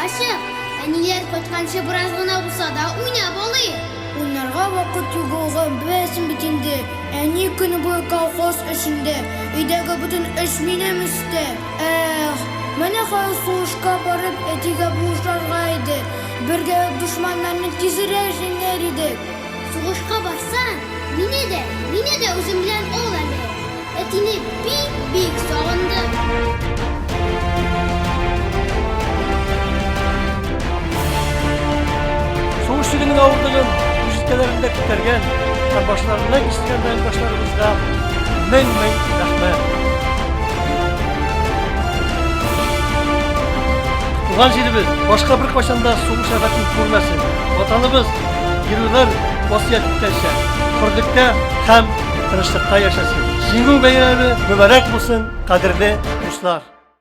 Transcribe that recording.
Aşık, aniler kaçkança biraz gına bulsa da oynab olayım. Onlarga vakit yo'g'og'i besim bitindi. Ani kuni bo'yi kolxoz ishinde. Uydagi butun ish menem iste. Mana hali so'shga borib etiga bo'shlarga edi. Birga dushmanlarni tezroq yengar edik. Soğuşka barsan, mine de özüm bilen ol hele. Etini büyük sağındım. Soğuş dilinin ağırlığın müzikelerinde tütergen, başlarından isteyen başlarımızda men rahmet. Tuğan жерimiz başka bir başında soğuş efektini kurmasın. Vatanımız yıllar vasiyet etmişse, kurdukta hem tinchlikda yaşasın. Jingu bayrami mübarek olsun, qadrli do'stlar.